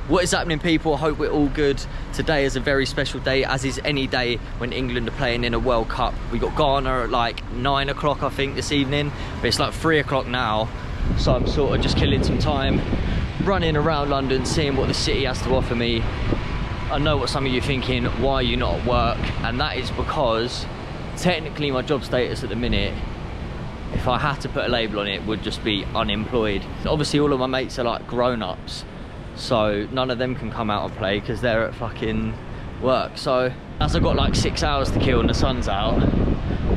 What is happening, people? I hope we're all good. Today is a very special day, as is any day when England are playing in a World Cup. We got Ghana at like 9 o'clock, I think, this evening, but it's like 3 o'clock now. So I'm sort of just killing some time, running around London, seeing what the city has to offer me. I know what some of you are thinking, why are you not at work? And that is because technically my job status at the minute, if I had to put a label on it, would just be unemployed. Obviously all of my mates are like grown-ups, so none of them can come out and play because they're at fucking work. So as I've got like 6 hours to kill and the sun's out,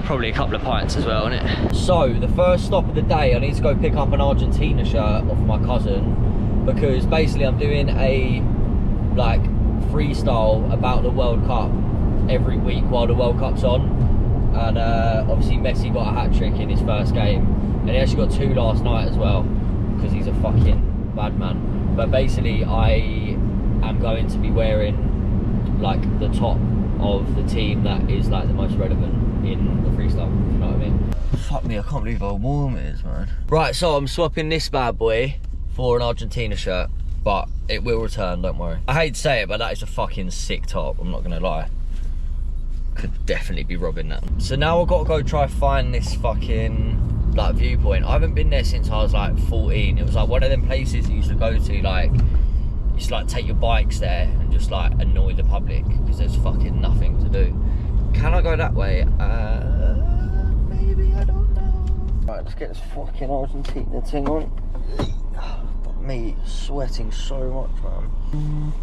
probably a couple of pints as well, innit? So the first stop of the day, I need to go pick up an Argentina shirt off my cousin, because basically I'm doing a like freestyle about the World Cup every week while the World Cup's on. And obviously Messi got a hat-trick in his first game, and he actually got 2 last night as well, because he's a fucking bad man. But basically I am going to be wearing like the top of the team that is like the most relevant in the freestyle, if you know what I mean. Fuck me, I can't believe how warm it is, man. Right, so I'm swapping this bad boy for an Argentina shirt, but it will return, don't worry. I hate to say it, but that is a fucking sick top, I'm not gonna lie. Could definitely be robbing that. So now I've got to go try find this fucking like viewpoint. I haven't been there since I was like 14. It was like one of them places you used to go to, like you used to like take your bikes there and just like annoy the public because there's fucking nothing to do. Can I go that way? Maybe, I don't know. Right, let's get this fucking Argentina thing on. Got me sweating so much, man.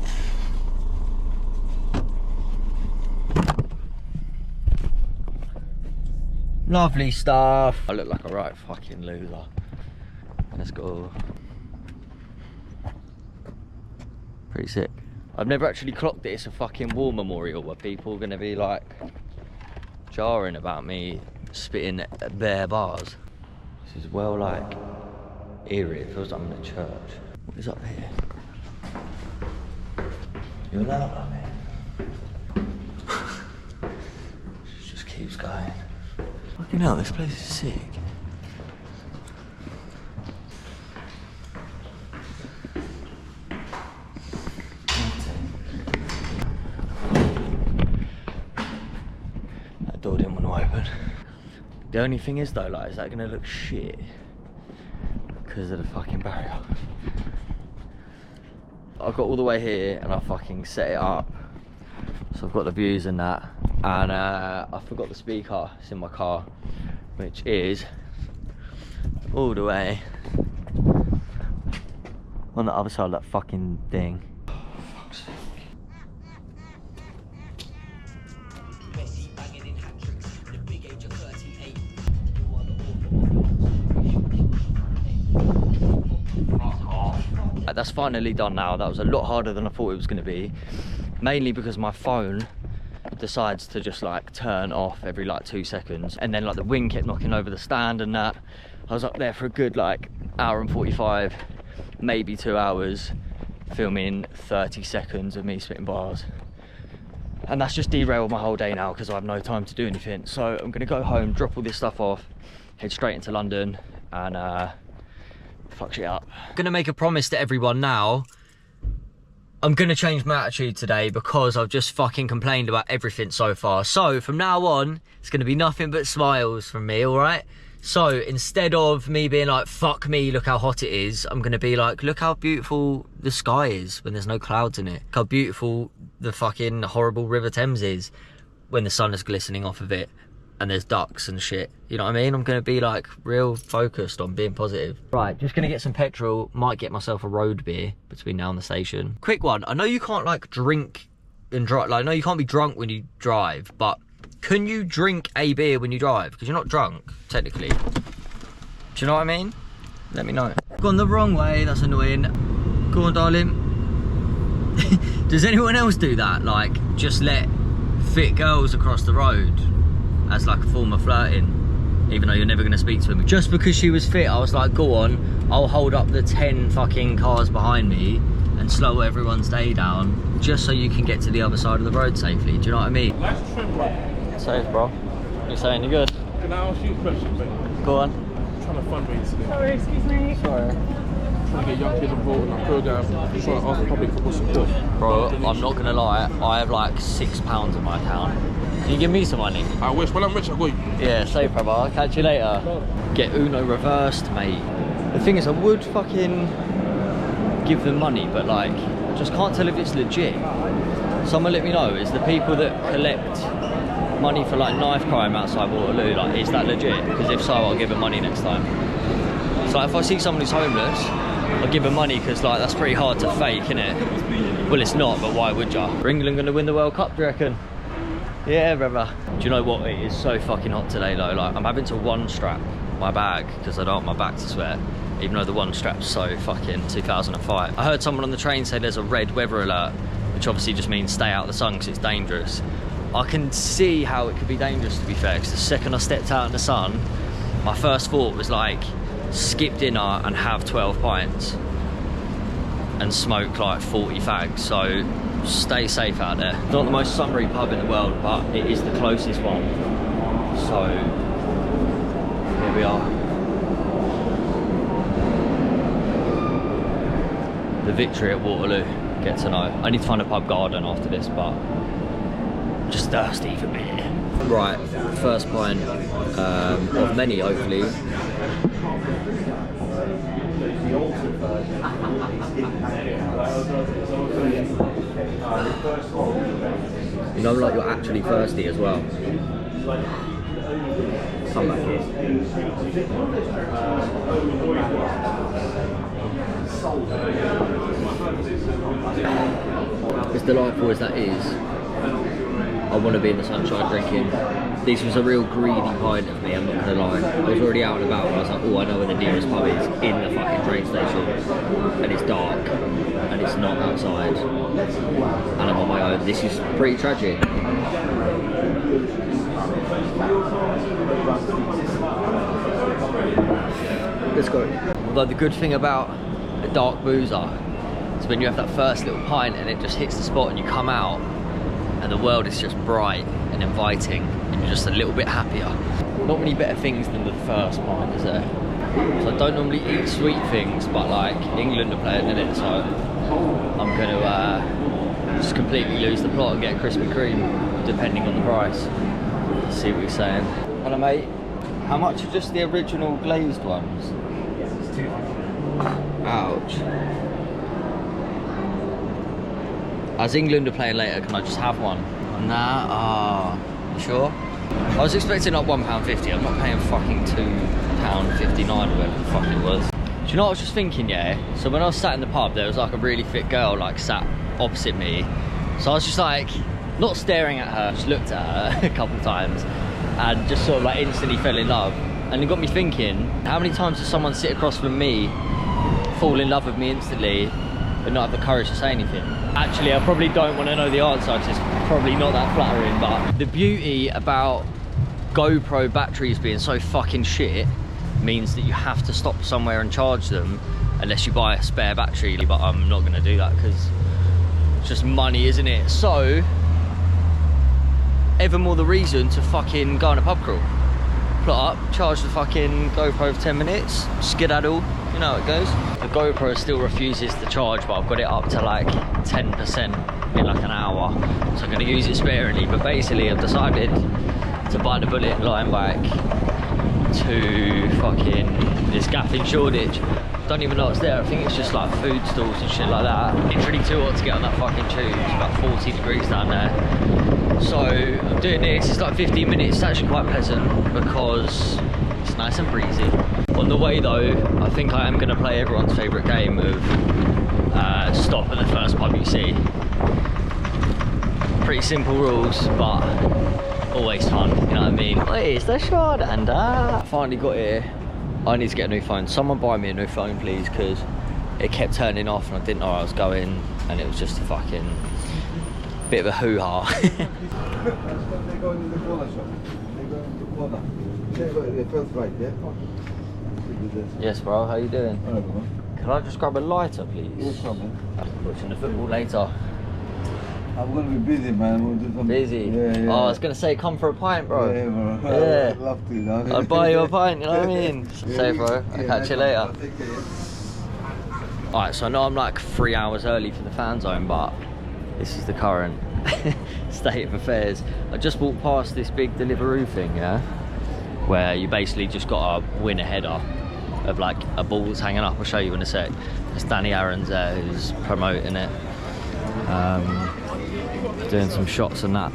Lovely stuff. I look like a right fucking loser. Let's go. Pretty sick. I've never actually clocked that it's a fucking war memorial where people are gonna be like jarring about me spitting bare bars. This is well like eerie. It feels like I'm in a church. What is up here? You're allowed up here. It just keeps going. Fucking hell, this place is sick. That door didn't want to open. The only thing is though, like, is that gonna look shit because of the fucking barrier? I got all the way here and I fucking set it up, so I've got the views and that. And I forgot the speaker, it's in my car, which is all the way on the other side of that fucking thing. Oh, fuck's sake. That's finally done now. That was a lot harder than I thought it was going to be, mainly because my phone decides to just like turn off every like 2 seconds, and then like the wind kept knocking over the stand and that. I was up there for a good like hour and 45, maybe 2 hours, filming 30 seconds of me spitting bars, and that's just derailed my whole day now because I have no time to do anything. So I'm gonna go home, drop all this stuff off, head straight into London and fuck shit up. I'm gonna make a promise to everyone now. I'm gonna change my attitude today because I've just fucking complained about everything so far. So from now on, it's gonna be nothing but smiles from me, all right? So instead of me being like, fuck me, look how hot it is, I'm gonna be like, look how beautiful the sky is when there's no clouds in it. Look how beautiful the fucking horrible River Thames is when the sun is glistening off of it and there's ducks and shit. You know what I mean? I'm gonna be like real focused on being positive. Right, just gonna get some petrol, might get myself a road beer between now and the station. Quick one, I know you can't like drink and drive, like I know you can't be drunk when you drive, but can you drink a beer when you drive? Because you're not drunk, technically. Do you know what I mean? Let me know. Gone the wrong way, that's annoying. Go on, darling. Does anyone else do that? Like, just let fit girls across the road as like a form of flirting, even though you're never going to speak to them? Just because she was fit, I was like, go on, I'll hold up the 10 fucking cars behind me and slow everyone's day down, just so you can get to the other side of the road safely. Do you know what I mean? Nice trim, bro. Safe, bro. What are you saying? You good? Can I ask you a question, mate? Go on. I'm trying to fundraise today. Sorry, excuse me. Sorry. trying to get young kids involved in our program, trying to ask the public for more support. Bro, I'm not gonna lie, I have like £6 in my account. Can you give me some money? I wish. When I'm rich, I'll go. Yeah, safe, brother. I'll catch you later. Get Uno reversed, mate. The thing is, I would fucking give them money, but like, I just can't tell if it's legit. Someone let me know. Is the people that collect money for like knife crime outside Waterloo, like, is that legit? Because if so, I'll give them money next time. So like, if I see someone who's homeless, I'll give them money because like that's pretty hard to fake, innit? Well, it's not, but why would ya? Are England gonna win the World Cup, do you reckon? Yeah, brother. Do you know what? It is so fucking hot today, though. Like, I'm having to one strap my bag because I don't want my back to sweat, even though the one strap's so fucking 2005. I heard someone on the train say there's a red weather alert, which obviously just means stay out of the sun because it's dangerous. I can see how it could be dangerous, to be fair, because the second I stepped out in the sun, my first thought was like, skip dinner and have 12 pints and smoke like 40 fags. So stay safe out there. It's not the most summery pub in the world, but it is the closest one. So here we are. The Victory at Waterloo. Get to know. I need to find a pub garden after this, but I'm just thirsty for beer. Right, first pint of many, hopefully. You know, like, you're actually thirsty as well. Come back here. As delightful as that is, I want to be in the sunshine drinking. This was a real greedy pint of me, I'm not going to lie. I was already out and about and I was like, oh, I know where the nearest pub is, in the fucking train station. And it's dark, and it's not outside. And I'm on my own. This is pretty tragic. Let's go. Although the good thing about a dark boozer is when you have that first little pint and it just hits the spot and you come out and the world is just bright and inviting and you're just a little bit happier. Not many better things than the first pint, is there? So I don't normally eat sweet things, but like England are playing in it, so I'm going to just completely lose the plot and get a Krispy Kreme, depending on the price. Let's see what he's saying. Hello, mate. How much are just the original glazed ones? It's £2. Ouch. As England are playing later, can I just have one? Nah, you sure? I was expecting like £1.50. I'm not paying fucking £2.59 or whatever the fuck it was. Do you know what I was just thinking, yeah? So when I was sat in the pub, there was like a really fit girl like sat opposite me. So I was just like, not staring at her, just looked at her a couple times and just sort of like instantly fell in love. And it got me thinking, how many times does someone sit across from me, fall in love with me instantly, but not have the courage to say anything? Actually, I probably don't want to know the answer because it's probably not that flattering, but the beauty about GoPro batteries being so fucking shit means that you have to stop somewhere and charge them unless you buy a spare battery, but I'm not going to do that because it's just money, isn't it? So, ever more the reason to fucking go on a pub crawl. Put up, charge the fucking GoPro for 10 minutes, skedaddle, you know how it goes. The GoPro still refuses to charge, but I've got it up to like 10% in like an hour. So I'm gonna use it sparingly, but basically I've decided to bite the bullet and line back to fucking this gap in Shoreditch. Don't even know what's there. I think it's just like food stalls and shit like that. Literally too hot to get on that fucking tube. It's about 40 degrees down there. So I'm doing this. It's like 15 minutes. It's actually quite pleasant because it's nice and breezy. On the way though, I think I am going to play everyone's favourite game of stop at the first pub you see. Pretty simple rules, but always fun, you know what I mean? Where's the shot? And I finally got here. I need to get a new phone. Someone buy me a new phone, please, because it kept turning off and I didn't know where I was going, and it was just a fucking bit of a hoo-ha. They go in the corner shop. They go in the corner. They go the first right, yeah? Yes, bro. How you doing? Can I just grab a lighter, please? Yes, man. Watching the football later. I'm gonna be busy, man. We'll do something. Busy? Yeah. Oh, I was gonna say, come for a pint, bro. Yeah, bro. Yeah. I'd love to, you know? I'd buy you a pint, you know what I mean? Say, bro. I'll catch you later. Alright, so I know I'm like 3 hours early for the fan zone, but this is the current state of affairs. I just walked past this big Deliveroo thing, yeah, where you basically just gotta win a header of like a ball that's hanging up. I'll show you in a sec. It's Danny Aaron's there who's promoting it, doing some shots and that.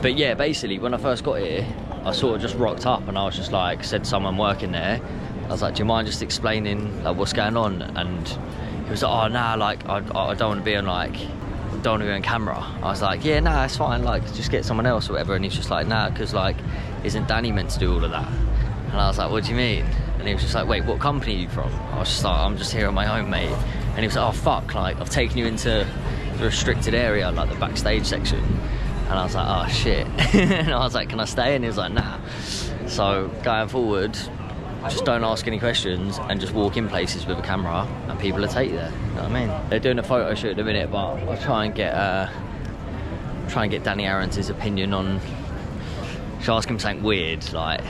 But yeah, basically when I first got here, I sort of just rocked up and I was just like, said to someone working there, I was like, do you mind just explaining like what's going on? And he was like, oh nah, like I don't want to be on like, don't want to be on camera. I was like, yeah, nah, it's fine, like just get someone else or whatever. And he's just like, nah, because like isn't Danny meant to do all of that? And I was like, what do you mean? And he was just like, wait, what company are you from? I was just like, I'm just here on my own, mate. And he was like, oh fuck, like I've taken you into the restricted area, like the backstage section. And I was like, oh shit. And I was like, can I stay? And he was like, nah. So going forward, just don't ask any questions and just walk in places with a camera and people will take you there. You know what I mean? They're doing a photo shoot at the minute, but I'll try and get Danny Aaron's opinion on. Should I ask him something weird, like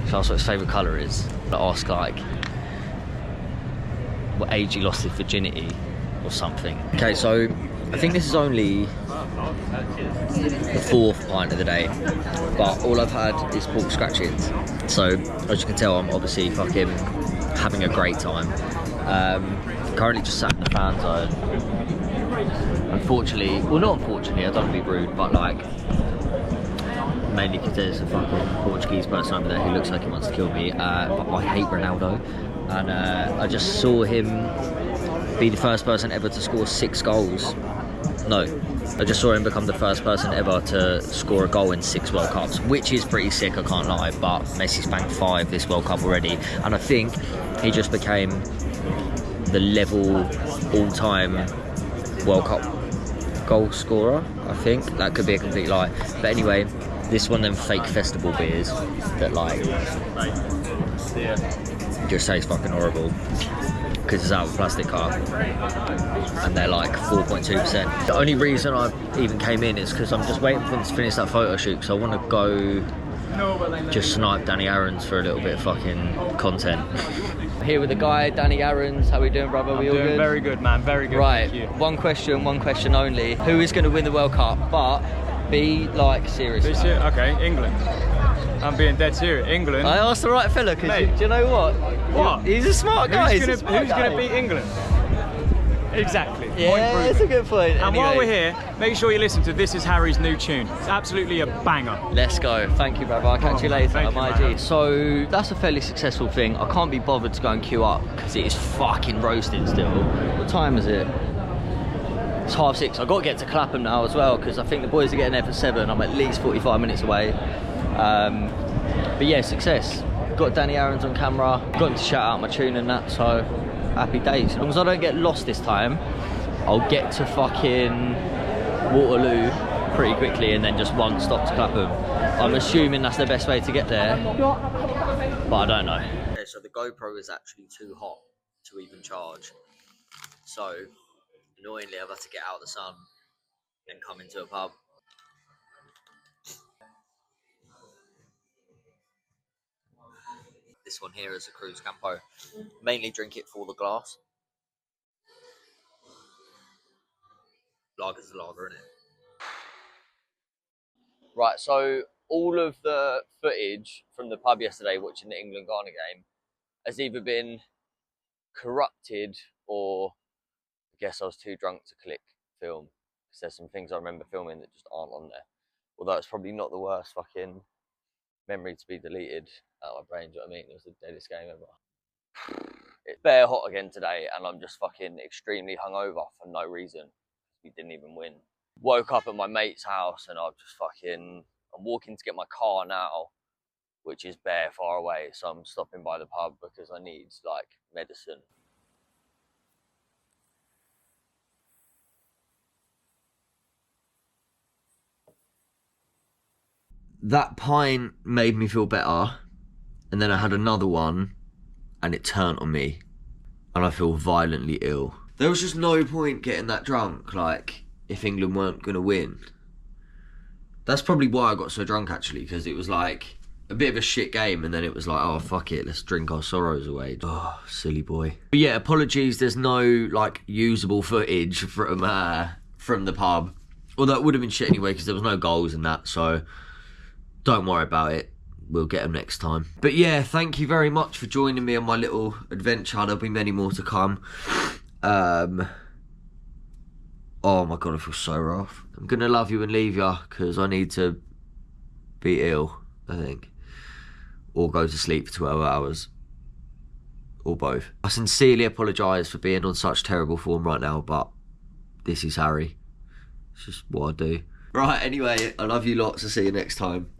should I ask what his favourite colour is? I'll ask like what age he lost his virginity or something. Okay, so I think this is only the 4th pint of the day, but all I've had is pork scratchings. So as you can tell, I'm obviously fucking having a great time. Currently just sat in the fan zone. Unfortunately, well not unfortunately, I don't want to be rude, but like mainly because there's a fucking Portuguese person over there who looks like he wants to kill me, but I hate Ronaldo, and I just saw him be the first person ever to score 6 goals. No, I just saw him become the first person ever to score a goal in 6 World Cups, which is pretty sick, I can't lie, but Messi's banked 5 this World Cup already, and I think he just became the level all-time World Cup goal scorer, I think. That could be a complete lie. But anyway, this is one of them fake festival beers that like just tastes fucking horrible because it's out of a plastic cup and they're like 4.2%. The only reason I even came in is because I'm just waiting for them to finish that photo shoot, because I want to go just snipe Danny Aaron's for a little bit of fucking content. Here with the guy, Danny Aaron's. How we doing, brother? We all good? Very good, man. Very good. Right. Thank you. One question only. Who is going to win the World Cup? But be like serious. Be serious? Okay, England. I'm being dead serious. England. I asked the right fella because do you know what? What? He's a smart guy. Who's gonna beat England? Exactly. Yeah, that's a good point. And anyway, while we're here, make sure you listen to This Is Harry's new tune. It's absolutely a banger. Let's go. Thank you, brother. I'll catch you later. Thank you, my man. G. So that's a fairly successful thing. I can't be bothered to go and queue up because it is fucking roasting still. What time is it? It's 6:30. I've got to get to Clapham now as well because I think the boys are getting there for 7. I'm at least 45 minutes away. But yeah, success. Got Danny Aaron's on camera. Got him to shout out my tune and that, so happy days. As long as I don't get lost this time, I'll get to fucking Waterloo pretty quickly and then just one stop to Clapham. I'm assuming that's the best way to get there, but I don't know. Okay, so the GoPro is actually too hot to even charge. So, annoyingly, I've had to get out of the sun and come into a pub. This one here is a Cruz Campo. Mainly drink it for the glass. Lager's a lager, isn't it? Right, so all of the footage from the pub yesterday watching the England-Ghana game has either been corrupted or I guess I was too drunk to click film. Because there's some things I remember filming that just aren't on there. Although it's probably not the worst fucking memory to be deleted out of my brain, do you know what I mean? It was the deadest game ever. It's bare hot again today and I'm just fucking extremely hungover for no reason. We didn't even win. Woke up at my mate's house and I'm walking to get my car now, which is bare far away. So I'm stopping by the pub because I need like medicine. That pint made me feel better, and then I had another one and it turned on me and I feel violently ill. There was just no point getting that drunk, like, if England weren't gonna win. That's probably why I got so drunk, actually, because it was like, a bit of a shit game, and then it was like, oh fuck it, let's drink our sorrows away. Oh, silly boy. But yeah, apologies, there's no like usable footage from the pub. Although it would have been shit anyway because there was no goals in that, so don't worry about it. We'll get them next time. But yeah, thank you very much for joining me on my little adventure. There'll be many more to come. Oh my god, I feel so rough. I'm gonna love you and leave you because I need to be ill, I think. Or go to sleep for 12 hours. Or both. I sincerely apologise for being on such terrible form right now, but this is Harry. It's just what I do. Right, anyway, I love you lots. I'll see you next time.